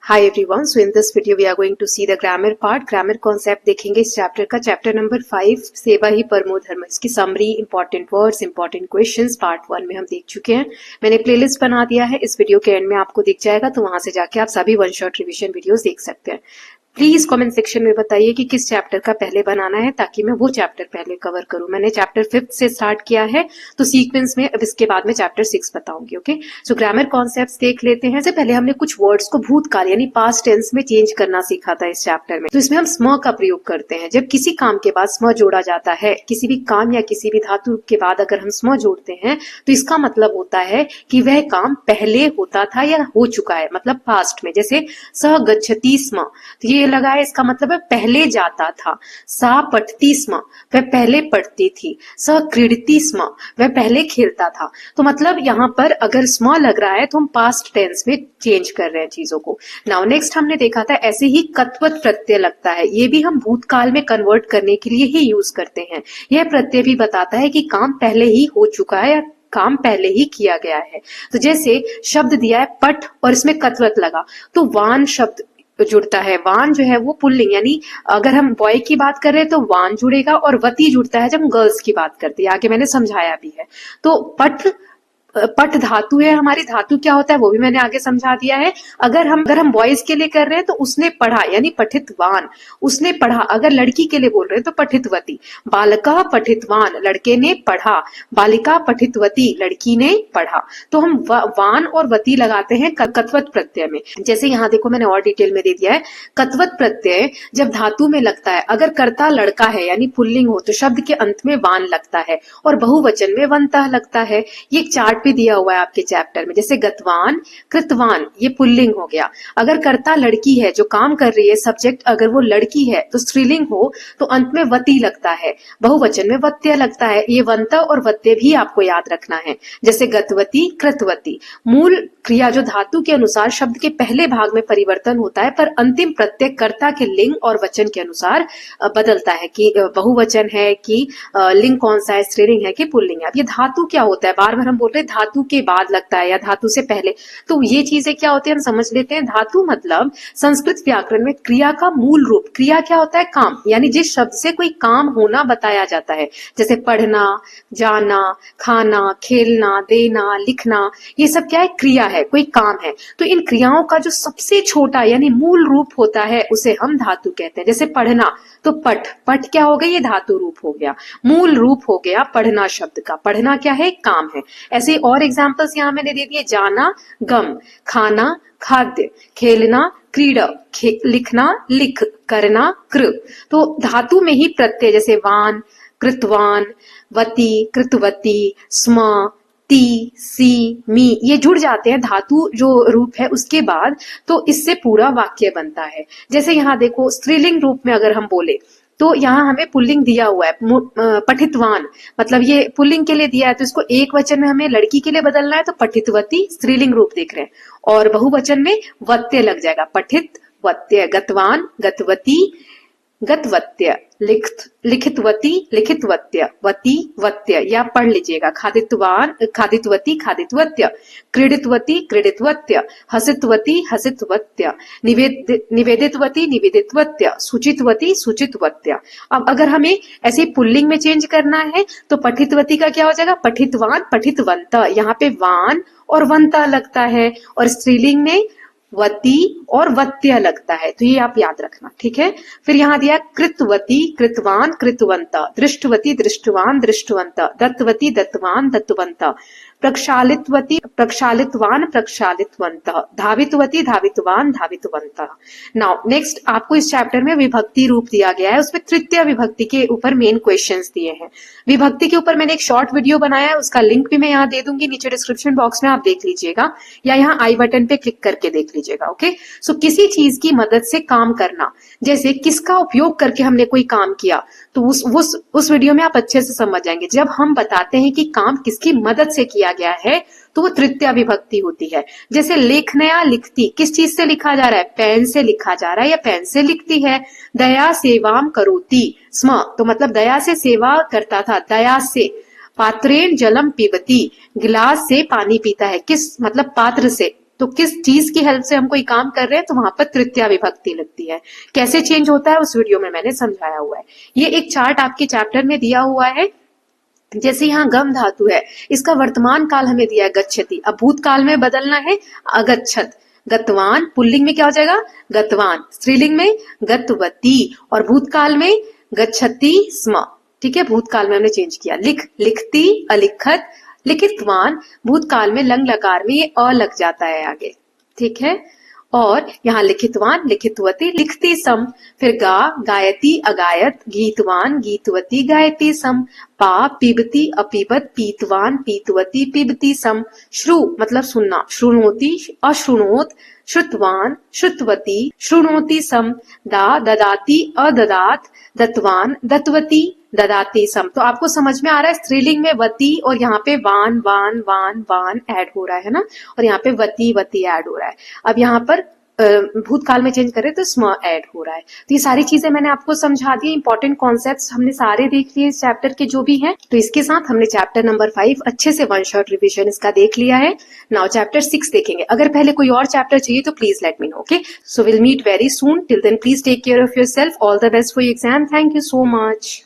Hi everyone. So in this video we are going to see the grammar part. Grammar concept देखेंगे इस chapter का, chapter number 5 सेवा ही परमो धर्म। इसकी summary, important words, important questions part 1 में हम देख चुके हैं। मैंने प्लेलिस्ट बना दिया है, इस वीडियो के एंड में आपको दिख जाएगा, तो वहां से जाके आप सभी वन शॉट रिविजन वीडियोस देख सकते हैं। प्लीज कमेंट सेक्शन में बताइए कि किस चैप्टर का पहले बनाना है, ताकि मैं वो चैप्टर पहले कवर करूं। मैंने चैप्टर 5 से स्टार्ट किया है, तो सीक्वेंस में अब इसके बाद में चैप्टर 6 बताऊंगी। ओके, सो ग्रामर कॉन्सेप्ट्स देख लेते हैं। इससे पहले हमने कुछ वर्ड्स को भूतकाल यानी पास्ट टेंस में चेंज करना सीखा था इस चैप्टर में। तो इसमें हम स्म का प्रयोग करते हैं। जब किसी काम के बाद स्म जोड़ा जाता है, किसी भी काम या किसी भी धातु के बाद अगर हम स्म जोड़ते हैं, तो इसका मतलब होता है कि वह काम पहले होता था या हो चुका है, मतलब पास्ट में। जैसे स गच्छति स्म, तो ये लगा है, इसका मतलब है पहले जाता था। सा पठति स्म, वह पहले पढ़ती थी। स क्रीडति स्म, वह पहले खेलता था। तो मतलब यहाँ पर अगर स्म लग रहा है तो हम पास्ट टेंस में चेंज कर रहे हैं चीजों को। नाउ नेक्स्ट हमने देखा था ऐसे ही कत्वत प्रत्यय लगता है, ये भी हम भूतकाल में कन्वर्ट करने के लिए ही यूज करते हैं। यह प्रत्यय भी बताता है कि काम पहले ही हो चुका है या काम पहले ही किया गया है। तो जैसे शब्द दिया है पठ और इसमें कत्वत लगा, तो वान शब्द जुड़ता है। वान जो है वो पुल्लिंग, यानी अगर हम बॉय की बात कर रहे हैं तो वान जुड़ेगा, और वती जुड़ता है जब हम गर्ल्स की बात करते हैं। आगे मैंने समझाया भी है। तो पठ धातु है हमारी। धातु क्या होता है वो भी मैंने आगे समझा दिया है। अगर हम बॉयज के लिए कर रहे हैं तो उसने पढ़ा यानी पठितवान, उसने पढ़ा। अगर लड़की के लिए बोल रहे हैं तो पठितवती। बालका पठितवान, लड़के ने पढ़ा। बालिका पठितवती, लड़की ने पढ़ा। तो हम वान और वती लगाते हैं कत्वत प्रत्यय में। जैसे यहाँ देखो मैंने और डिटेल में दे दिया है। कत्वत प्रत्यय जब धातु में लगता है, अगर कर्ता लड़का है यानी पुल्लिंग हो, तो शब्द के अंत में वान लगता है, और बहुवचन में वंतः लगता है। ये चार्ट भी दिया हुआ है आपके चैप्टर में। जैसे गतवान, कृतवान, ये पुल्लिंग हो गया। अगर कर्ता लड़की है जो काम कर रही है, सब्जेक्ट अगर वो लड़की है तो स्त्रीलिंग हो, तो अंत में वती लगता है, बहुवचन में वत्य लगता है। ये वंत और वत्य भी आपको याद रखना है। जैसे गतवती, कृतवती। मूल क्रिया जो धातु के अनुसार शब्द के पहले भाग में परिवर्तन होता है, पर अंतिम प्रत्यय कर्ता के लिंग और वचन के अनुसार बदलता है कि बहुवचन है कि लिंग कौन सा है, स्त्रीलिंग है कि पुल्लिंग है। अब ये धातु क्या होता है, बार बार हम बोल रहे हैं धातु के बाद लगता है या धातु से पहले, तो ये चीजें क्या होती है हम समझ लेते हैं। धातु मतलब संस्कृत व्याकरण में क्रिया का मूल रूप। क्रिया क्या होता है, काम, यानी जिस शब्द से कोई काम होना बताया जाता है। जैसे पढ़ना, जाना, खाना, खेलना, देना, लिखना, ये सब क्या है, क्रिया है, कोई काम है। तो इन क्रियाओं का जो सबसे छोटा यानी मूल रूप होता है उसे हम धातु कहते हैं। जैसे पढ़ना, तो पठ, पठ क्या हो गया, ये धातु रूप हो गया, मूल रूप हो गया पढ़ना शब्द का। पढ़ना क्या है, काम है। ऐसे और एग्जाम्पल्स यहाँ मैंने दे दिए। जाना, गम, खाना, खाद्य, खेलना, क्रीड़ा, लिखना, लिख, करना, कृ। तो धातु में ही प्रत्यय जैसे वान, कृतवान, वती, कृतवती, स्म, ती, सी, मी, ये जुड़ जाते हैं धातु जो रूप है उसके बाद, तो इससे पूरा वाक्य बनता है। जैसे यहाँ देखो स्त्रीलिंग रूप में अगर हम बोले, तो यहाँ हमें पुल्लिंग दिया हुआ है पठितवान, मतलब ये पुल्लिंग के लिए दिया है, तो इसको एक वचन में हमें लड़की के लिए बदलना है, तो पठितवती स्त्रीलिंग रूप देख रहे हैं, और बहुवचन में वत्य लग जाएगा, पठित वत्य। गतवान, गतवती, गतवत्य। लिखितवती, लिखितवत्य, वती, वत्य, या पढ़ लीजिएगा। खादितवान, खादितवती, खादितवत्य। क्रीडितवती, क्रीडितवत्य। हसितवती, हसितवत्य। निवेदितवती, निवेदितवत्य। सुचितवती, सुचितवत्य। अब अगर हमें ऐसे पुल्लिंग में चेंज करना है तो पठितवती का क्या हो जाएगा, पठितवान, पठितवंत। यहाँ पे वान और वंता लगता है, और स्त्रीलिंग में वती और वत्य लगता है। तो ये आप याद रखना, ठीक है। फिर यहाँ दिया कृतवती, कृतवान, कृतवंत। दृष्टवती, दृष्टवान, दृष्टवंत। दत्तवती, दत्तवान, दत्तवंत। प्रक्षालितवती, प्रक्षालितवान, प्रक्षालितवंत। धावितवती, धावितवान, धावितवंत। नाउ नेक्स्ट आपको इस चैप्टर में विभक्ति रूप दिया गया है, उसमें तृतीय विभक्ति के ऊपर मेन क्वेश्चंस दिए हैं। विभक्ति के ऊपर मैंने एक शॉर्ट वीडियो बनाया है, उसका लिंक भी मैं यहाँ दे दूंगी नीचे डिस्क्रिप्शन बॉक्स में, आप देख लीजिएगा, या यहाँ आई बटन पे क्लिक करके देख लीजिएगा। ओके, सो किसी चीज की मदद से काम करना, जैसे किसका उपयोग करके हमने कोई काम किया, तो उस वीडियो में आप अच्छे से समझ जाएंगे। जब हम बताते हैं कि काम किसकी मदद से किया गया है, तो वो तृतीय विभक्ति होती है। जैसे लेखनया, लिखती, किस चीज से लिखा जा रहा है, पेन से लिखा जा रहा है या पेन से लिखती है। दया सेवाम करोति स्म, तो मतलब दया से सेवा करता था, दया से। पात्रेण जलम पीबती, गिलास से पानी पीता है, किस मतलब पात्र से, तो किस चीज की हेल्प से हम कोई काम कर रहे हैं, तो वहां पर तृतीया विभक्ति लगती है। कैसे चेंज होता है उस वीडियो में मैंने समझाया हुआ है। ये एक चार्ट आपके चैप्टर में दिया हुआ है। जैसे यहाँ गम धातु है, इसका वर्तमान काल हमें दिया है गच्छति, अब भूतकाल में बदलना है अगच्छत। गतवान पुल्लिंग में क्या हो जाएगा, गतवान, स्त्रीलिंग में गतवती, और भूतकाल में गच्छति स्म। ठीक है, भूतकाल में हमने चेंज किया। लिखती, अलिखत, लिखितवान, भूतकाल में लंग लकार में ये अ लग जाता है आगे। ठीक है, और यहाँ लिखितवान, लिखितवती, लिखती सम, फिर गा, गायती, अगायत, गीतवान, गीतवती, गायती सम, पा, पीबती, अपीबत, पीतवान, पीतवती, पीबती सम, श्रु मतलब सुनना, श्रुणोति, अश्रुणोत, श्रुतवान, श्रुतवती, श्रुणोति सम, दा, ददाती, अददात, दत्वान, दत्वती, ददाती सम। तो आपको समझ में आ रहा है, स्त्रीलिंग में वती और यहाँ पे वान वान वान वान ऐड हो रहा है ना, और यहाँ पे वती वती ऐड हो रहा है। अब यहाँ पर भूतकाल में चेंज करें तो स्म ऐड हो रहा है। तो ये सारी चीजें मैंने आपको समझा दी, इंपॉर्टेंट कॉन्सेप्ट्स हमने सारे देख लिए इस चैप्टर के जो भी हैं। तो इसके साथ हमने चैप्टर नंबर 5 अच्छे से वन शॉट रिविजन इसका देख लिया है। नाउ चैप्टर 6 देखेंगे। अगर पहले कोई और चैप्टर चाहिए तो please let me know, okay. So will meet very soon, till then please take care of yourself, all the best for your exam, thank you so much.